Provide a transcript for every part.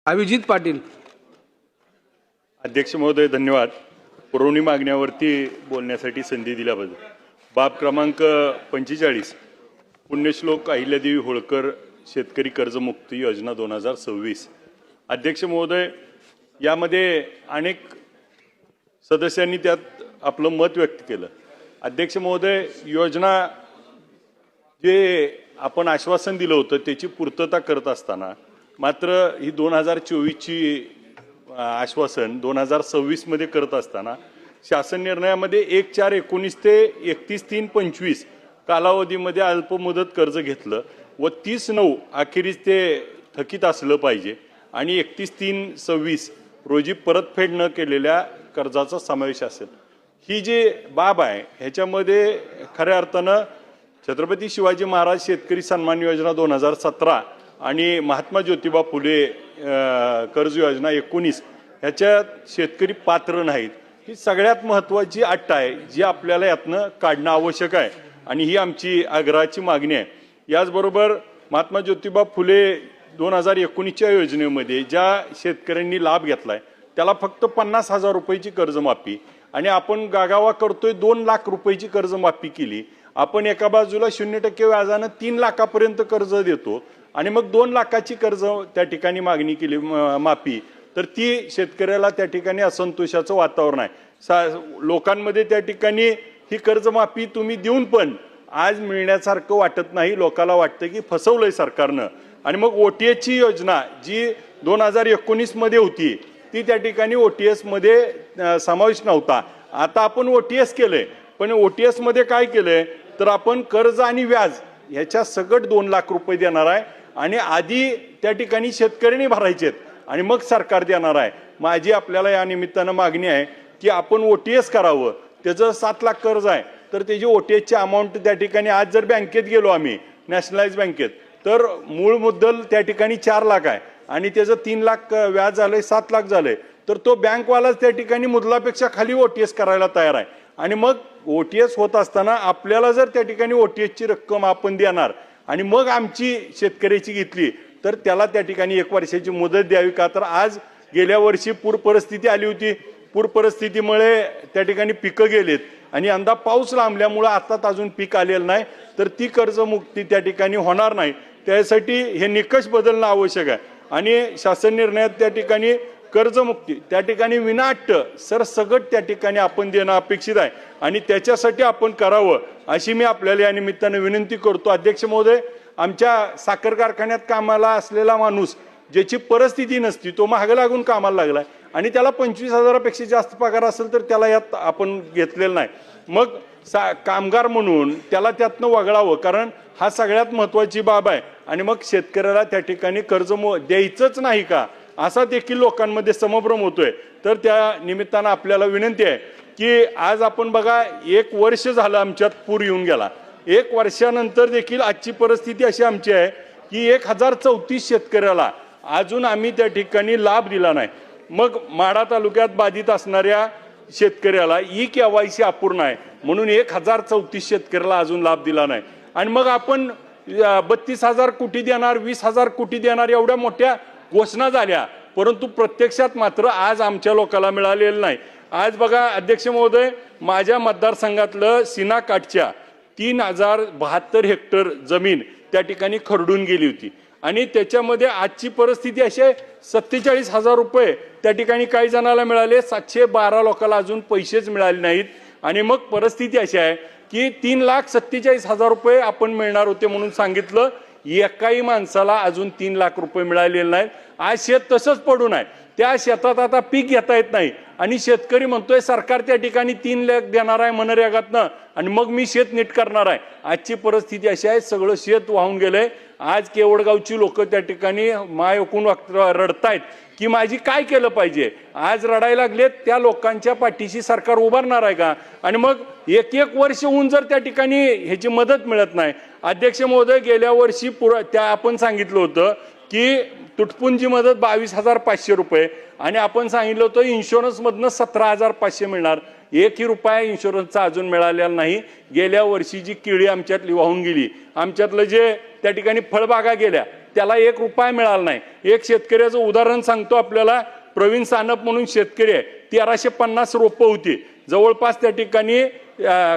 अभिजित पाटील. अध्यक्ष महोदय धन्यवाद. पुरवणी मागण्यावरती बोलण्यासाठी संधी दिल्याबद्दल. बाब क्रमांक 45 पुण्यश्लोक अहिल्यादेवी होळकर शेतकरी कर्जमुक्ती योजना 2026. अध्यक्ष महोदय, यामध्ये अनेक सदस्यांनी त्यात आपलं मत व्यक्त केलं. अध्यक्ष महोदय, योजना जे आपण आश्वासन दिलं होतं त्याची पूर्तता करत असताना मात्र ही 2024ची आश्वासन 2026 मध्ये करत असताना शासन निर्णयामध्ये 1/4/19 ते 31/3/25 कालावधीमध्ये अल्पमुदत कर्ज घेतलं व 30/9 अखेरीस ते थकीत असलं पाहिजे आणि 31/3/26 रोजी परतफेड न केलेल्या कर्जाचा समावेश असेल. ही जी बाब आहे ह्याच्यामध्ये खऱ्या अर्थानं छत्रपती शिवाजी महाराज शेतकरी सन्मान योजना 2017 आणि महात्मा ज्योतिबा फुले कर्ज योजना 19 ह्याच्यात शेतकरी पात्र नाहीत. ही सगळ्यात महत्त्वाची अट आहे जी आपल्याला यातनं काढणं आवश्यक आहे आणि ही आमची आग्रहाची मागणी आहे. याचबरोबर महात्मा ज्योतिबा फुले 2019च्या योजनेमध्ये ज्या शेतकऱ्यांनी लाभ घेतलाय त्याला फक्त 50,000 रुपयाची कर्जमाफी आणि आपण गागावा करतोय 2 लाख रुपयाची कर्जमाफी केली. आपण एका बाजूला 0% व्याजानं 3 लाखापर्यंत कर्ज देतो आणि मग 2 लाखाची कर्ज त्या ठिकाणी मागणी केली माफी, तर ती शेतकऱ्याला त्या ठिकाणी असंतोषाचं वातावरण आहे. लोकांमध्ये त्या ठिकाणी ही कर्जमाफी तुम्ही देऊन पण आज मिळण्यासारखं वाटत नाही. लोकांना वाटतं की फसवलंय सरकारनं. आणि मग OTS योजना जी 2019 मध्ये होती ती त्या ठिकाणी OTS मध्ये समावेश नव्हता. आता आपण OTS केलंय, पण OTS मध्ये काय केलंय तर आपण कर्ज आणि व्याज ह्याच्या सगट 2 लाख रुपये देणार आहे आणि आधी त्या ठिकाणी शेतकऱ्यांनी भरायचे आणि मग सरकार देणार आहे. माझी आपल्याला या निमित्तानं मागणी आहे की आपण OTS करावं. त्याचं 7 लाख कर्ज आहे तर त्याची OTSची अमाऊंट त्या ठिकाणी आज जर बँकेत गेलो आम्ही नॅशनलाइज बँकेत तर मूळ मुद्दल त्या ठिकाणी 4 लाख आहे आणि त्याचं 3 लाख व्याज झालंय 7 लाख झालंय तर तो बँकवालाच त्या ठिकाणी मुद्दलापेक्षा खाली OTS करायला तयार आहे. आणि मग OTS होत असताना आपल्याला जर त्या ठिकाणी OTSची रक्कम आपण देणार आणि मग आमची शेतकऱ्याची घेतली तर त्याला त्या ठिकाणी 1 वर्षाची मुदत द्यावी. का तर आज गेल्या वर्षी पूर परिस्थिती आली होती. पूर परिस्थितीमुळे त्या ठिकाणी पिकं गेलेत आणि यंदा पाऊस लांबल्यामुळे आताच अजून पीक आलेलं नाही तर ती कर्जमुक्ती त्या ठिकाणी होणार नाही. त्यासाठी हे निकष बदलणं आवश्यक आहे आणि शासन निर्णयात त्या ठिकाणी कर्जमुक्ती त्या ठिकाणी विनाअट सरसगट त्या ठिकाणी आपण देणं अपेक्षित आहे आणि त्याच्यासाठी आपण करावं अशी मी आपल्याला या निमित्तानं विनंती करतो. अध्यक्ष महोदय, आमच्या साखर कारखान्यात कामाला असलेला माणूस ज्याची परिस्थिती नसती तो महाग लागून कामाला लागलाय आणि त्याला 25,000पेक्षा जास्त पगार असेल तर त्याला यात आपण घेतलेलं नाही. मग कामगार म्हणून त्याला त्यातनं वगळावं कारण हा सगळ्यात महत्त्वाची बाब आहे. आणि मग शेतकऱ्याला त्या ठिकाणी कर्ज द्यायचंच नाही का असा देखील लोकांमध्ये संभ्रम होतोय. तर त्या निमित्तानं आपल्याला विनंती आहे की आज आपण बघा 1 वर्ष झालं आमच्यात पूर येऊन गेला. 1 वर्षानंतर देखील आजची परिस्थिती अशी आमची आहे की 1034 शेतकऱ्याला अजून आम्ही त्या ठिकाणी लाभ दिला नाही. मग माढा तालुक्यात बाधित असणाऱ्या शेतकऱ्याला KYC अपूर्ण आहे म्हणून 1034 शेतकऱ्याला अजून लाभ दिला नाही. आणि मग आपण 32,000 कोटी देणार 20,000 कोटी देणार एवढ्या मोठ्या घोषणा झाल्या परंतु प्रत्यक्षात मात्र आज आमच्या लोकांना मिळालेलं नाही. आज बघा अध्यक्ष महोदय, माझ्या मतदारसंघातलं सीना काठच्या 3072 हेक्टर जमीन त्या ठिकाणी खरडून गेली होती आणि त्याच्यामध्ये आजची परिस्थिती अशी आहे 47,000 रुपये त्या ठिकाणी काही जणाला मिळाले, 712 लोकांना अजून पैसेच मिळाले नाहीत. आणि मग परिस्थिती अशी आहे की 3,47,000 रुपये आपण मिळणार होते म्हणून सांगितलं, एकाही माणसाला अजून 3 लाख रुपये मिळालेले नाहीत. आज शेत तसंच पडून आहे. त्या शेतात आता पीक घेता येत नाही आणि शेतकरी म्हणतोय सरकार त्या ठिकाणी 3 लाख देणार आहे मनरेगातनं आणि मग मी शेत नीट करणार आहे. आजची परिस्थिती अशी आहे सगळं शेत वाहून गेलंय. आज केवडगावची लोक त्या ठिकाणी माय ओकून रडतायत की माझी काय केलं पाहिजे. आज रडायला लागलेत. त्या लोकांच्या पाठीशी सरकार उभारणार आहे का. आणि मग 1 वर्ष होऊन जर त्या ठिकाणी ह्याची मदत मिळत नाही. अध्यक्ष महोदय, गेल्या वर्षी त्या आपण सांगितलं होतं की तुटपुंजी मदत 22,500 रुपये आणि आपण सांगितलं होतं इन्शुरन्समधनं 17,500 मिळणार. एकही रुपया इन्शुरन्सचा अजून मिळालेला नाही। गेल्या वर्षी जी केळी आमच्यातली वाहून गेली, आमच्यातलं जे त्या ठिकाणी फळबागा गेल्या त्याला 1 रुपया मिळाला नाही। एक शेतकऱ्याचं उदाहरण सांगतो आपल्याला, प्रवीण सानप म्हणून शेतकरी आहे, 1350 रोपं होती, जवळपास त्या ठिकाणी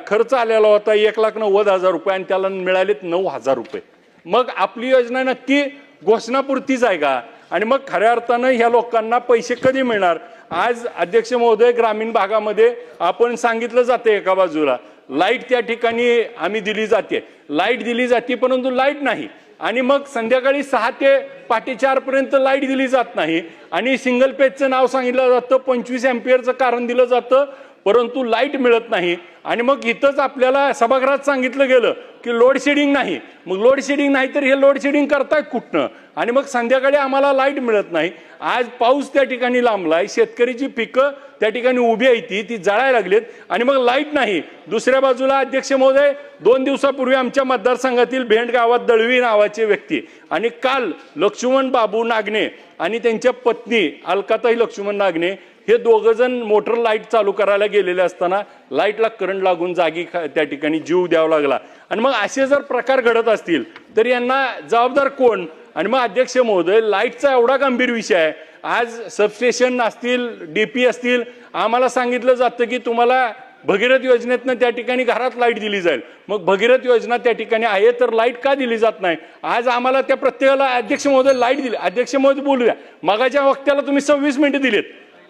खर्च आलेला होता 1,90,000 रुपये आणि त्याला मिळालेत 9,000 रुपये। मग आपली योजना नक्की घोषणापुरतीच आहे का? आणि मग खऱ्या अर्थानं ह्या लोकांना पैसे कधी मिळणार? आज अध्यक्ष महोदय, ग्रामीण भागामध्ये आपण सांगितलं जाते एका बाजूला लाईट त्या ठिकाणी आम्ही दिली जाते, लाईट दिली जाते, परंतु लाईट नाही। आणि मग संध्याकाळी 6 ते पहाटे 4 पर्यंत लाईट दिली जात नाही आणि सिंगल पेजचं नाव सांगितलं जातं, 25 अँपियरचं कारण दिलं जातं, परंतु लाईट मिळत नाही। आणि मग इथंच आपल्याला सभागृहात सांगितलं गेलं की लोड शेडिंग नाही। मग लोड शेडिंग नाही तर हे लोड शेडिंग करतायत कुठनं? आणि मग संध्याकाळी आम्हाला लाईट मिळत नाही। आज पाऊस त्या ठिकाणी लांबलाय, शेतकरीची पिकं त्या ठिकाणी उभी आहे ती जळायला लागलेत आणि मग लाईट नाही। दुसऱ्या बाजूला अध्यक्ष महोदय, 2 दिवसापूर्वी आमच्या मतदारसंघातील भेंड गावात दळवी नावाचे व्यक्ती आणि काल लक्ष्मण बाबू नागणे आणि त्यांच्या पत्नी अलकाताई लक्ष्मण नागणे हे दोघं जण मोटर लाईट चालू करायला गेलेले असताना लाईटला करंट लागून जागी त्या ठिकाणी जीव द्यावा लागला। आणि मग असे जर प्रकार घडत असतील तर यांना जबाबदार कोण? आणि मग अध्यक्ष महोदय, लाईटचा एवढा गंभीर विषय आहे, आज सबस्टेशन असतील, डीपी असतील, आम्हाला सांगितलं जातं की तुम्हाला भगीरथ योजनेतनं त्या ठिकाणी घरात लाईट दिली जाईल। मग भगीरथ योजना त्या ठिकाणी आहे तर लाईट का दिली जात नाही? आज आम्हाला त्या प्रत्येकाला अध्यक्ष महोदय लाईट दिली, अध्यक्ष महोदय बोलूया, मगाच्या वक्त्याला तुम्ही 26 मिनिटं दिलेत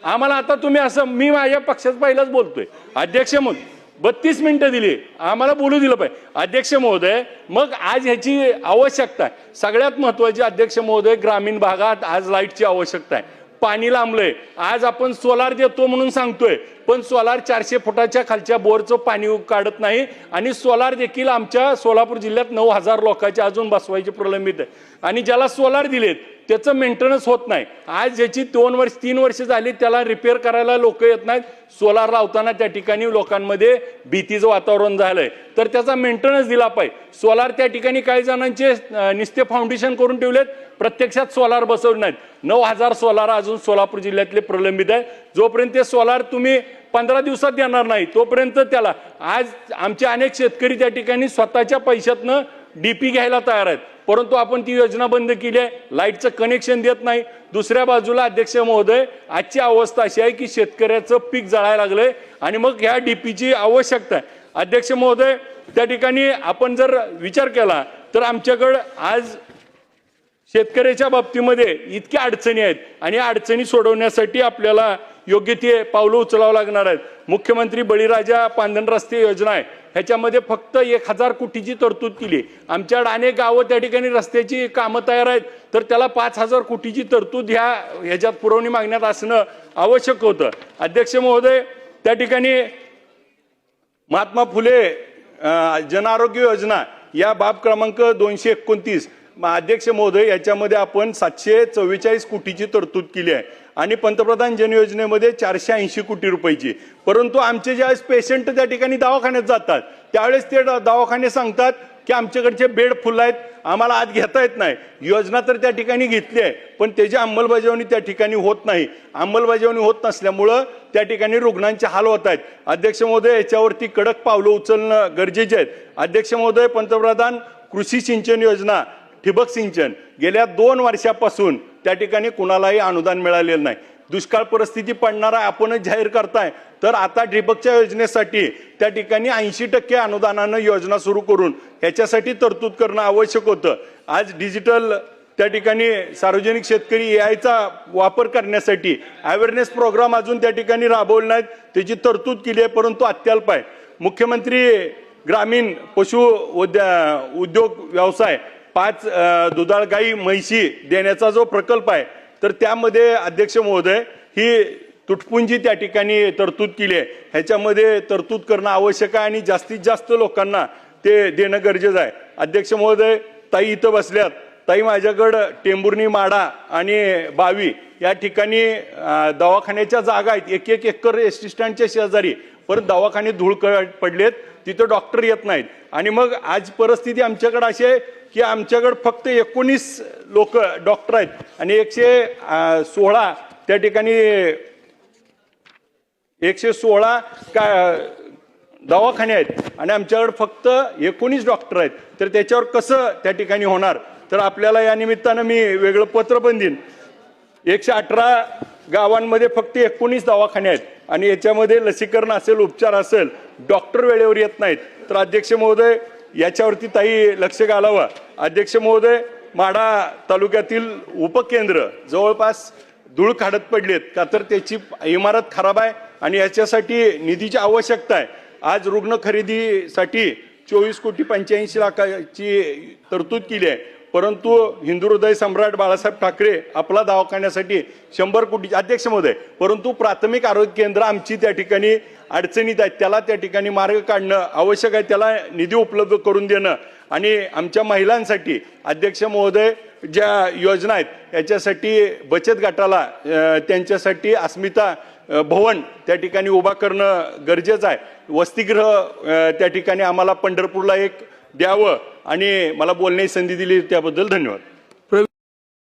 आम्हाला, आता तुम्ही असं, मी माझ्या पक्षात पहिलाच बोलतोय, अध्यक्ष महोदय 32 मिनिटं दिली, आम्हाला बोलू दिलं पाहिजे अध्यक्ष महोदय। मग आज ह्याची आवश्यकता आहे, सगळ्यात महत्वाची अध्यक्ष महोदय, ग्रामीण भागात आज लाईटची आवश्यकता आहे, पाणी लांबलंय। आज आपण सोलार देतो म्हणून सांगतोय, पण सोलार 400 फुटाच्या खालच्या बोरचं पाणी काढत नाही आणि सोलार देखील आमच्या सोलापूर जिल्ह्यात 9,000 लोकांचे अजून बसवायचे प्रलंबित आहे आणि ज्याला सोलार दिलेत त्याचं मेंटेनन्स होत नाही। आज ज्याची 2-3 वर्ष झाली त्याला रिपेअर करायला लोक येत नाहीत। सोलार लावताना त्या ठिकाणी लोकांमध्ये भीतीचं वातावरण झालंय, तर त्याचा मेंटेनन्स दिला पाहिजे। सोलार त्या ठिकाणी काही जणांचे निस्ते फाउंडेशन करून ठेवलेत, प्रत्यक्षात सोलार बसवले नाहीत। 9,000 सोलार अजून सोलापूर जिल्ह्यातले प्रलंबित आहे। जोपर्यंत ते सोलार तुम्ही 15 दिवसात देणार नाही तोपर्यंत त्याला, आज आमचे अनेक शेतकरी त्या ठिकाणी स्वतःच्या पैशातनं डीपी घ्यायला तयार आहेत, परंतु आपण ती योजना बंद केली आहे, लाईटचं कनेक्शन देत नाही। दुसऱ्या बाजूला अध्यक्ष महोदय, आजची अवस्था अशी आहे की शेतकऱ्याचं पीक जळायला लागलंय आणि मग ह्या डीपीची आवश्यकता आहे। अध्यक्ष महोदय, त्या ठिकाणी आपण जर विचार केला तर आमच्याकडे आज शेतकऱ्याच्या बाबतीमध्ये इतक्या अडचणी आहेत आणि अडचणी सोडवण्यासाठी आपल्याला योग्य ते पावलं उचलावं लागणार आहेत। मुख्यमंत्री बळीराजा पांधन रस्ते योजना आहे, ह्याच्यामध्ये फक्त 1,000 कोटीची तरतूद केली। आमच्याकडे अनेक गावं त्या ठिकाणी रस्त्याची कामं तयार आहेत, तर त्याला 5,000 कोटीची तरतूद ह्याच्यात पुरवणी मागण्यात असणं आवश्यक होतं। अध्यक्ष महोदय, त्या ठिकाणी महात्मा फुले जन आरोग्य योजना या बाब क्रमांक 229, अध्यक्ष महोदय, याच्यामध्ये आपण 744 कोटीची तरतूद केली आहे आणि पंतप्रधान जन योजनेमध्ये 480 कोटी रुपयाची। परंतु आमचे ज्यावेळेस पेशंट त्या ठिकाणी दवाखान्यात जातात त्यावेळेस ते दवाखाने सांगतात की आमच्याकडचे बेड फुल आहेत, आम्हाला आत घेता येत नाही। योजना तर त्या ठिकाणी घेतली आहे, पण त्याची अंमलबजावणी त्या ठिकाणी होत नाही। अंमलबजावणी होत नसल्यामुळं त्या ठिकाणी रुग्णांचे हाल होत आहेत। अध्यक्ष महोदय, याच्यावरती कडक पावलं उचलणं गरजेचे आहेत। अध्यक्ष महोदय, पंतप्रधान कृषी सिंचन योजना, ठिबक सिंचन, गेल्या 2 वर्षापासून त्या ठिकाणी कुणालाही अनुदान मिळालेलं नाही। दुष्काळ परिस्थिती पडणारा आपणच जाहीर करताय, तर आता ठिबकच्या योजनेसाठी त्या ठिकाणी 80% अनुदानानं योजना सुरू करून ह्याच्यासाठी तरतूद करणं आवश्यक होतं। आज डिजिटल त्या ठिकाणी सार्वजनिक शेतकरी AI वापर करण्यासाठी अवेअरनेस प्रोग्राम अजून त्या ठिकाणी राबवले नाहीत, त्याची तरतूद केली आहे, परंतु अत्यल्प आहे। मुख्यमंत्री ग्रामीण पशु उद्योग व्यवसाय 5 दुधाळ गाई म्हैशी देण्याचा जो प्रकल्प आहे, तर त्यामध्ये अध्यक्ष महोदय ही तुटपुंजी त्या ठिकाणी तरतूद केली आहे। ह्याच्यामध्ये तरतूद करणं आवश्यक आहे आणि जास्तीत जास्त लोकांना ते देणं गरजेचं आहे। अध्यक्ष महोदय, ताई इथं बसल्यात, ताई माझ्याकडं टेंभुर्णी, माडा आणि बावी या ठिकाणी दवाखान्याच्या जागा आहेत, 1-1 एकर एसटी स्टँडच्या शेजारी, परत दवाखाने धूळ पडलेत, तिथं डॉक्टर येत नाहीत। आणि मग आज परिस्थिती आमच्याकडे अशी आहे की आमच्याकडे फक्त 19 लोक डॉक्टर आहेत आणि 116 त्या ठिकाणी 116 दवाखाने आहेत आणि आमच्याकडे फक्त 19 डॉक्टर आहेत, तर त्याच्यावर कसं त्या ठिकाणी होणार? तर आपल्याला या निमित्तानं मी वेगळं पत्र पण देईन. 118 गावांमध्ये फक्त 19 दवाखाने आहेत आणि याच्यामध्ये लसीकरण असेल, उपचार असेल, डॉक्टर वेळेवर येत नाहीत. तर अध्यक्ष महोदय, याच्यावरती ताई लक्ष घालावं. अध्यक्ष महोदय, माढा तालुक्यातील उपकेंद्र जवळपास धूळ खाडत पडलेत का, तर त्याची इमारत खराब आहे आणि याच्यासाठी निधीची आवश्यकता आहे. आज रुग्ण खरेदीसाठी 24,85,00,000ची तरतूद केली आहे, परंतु हिंदू हृदय सम्राट बाळासाहेब ठाकरे आपला दवाखान्यासाठी 100 कोटी. अध्यक्ष महोदय, परंतु प्राथमिक आरोग्य केंद्र आमची त्या ठिकाणी अडचणीत आहेत, त्याला त्या ठिकाणी मार्ग काढणं आवश्यक आहे, त्याला निधी उपलब्ध करून देणं. आणि आमच्या महिलांसाठी अध्यक्ष महोदय ज्या योजना आहेत याच्यासाठी बचत गटाला त्यांच्यासाठी अस्मिता भवन त्या ठिकाणी उभा करणं गरजेचं आहे. वसतिगृह त्या ठिकाणी आम्हाला पंढरपूरला एक द्यावं आणि मला बोलण्याची संधी दिली त्याबद्दल धन्यवाद.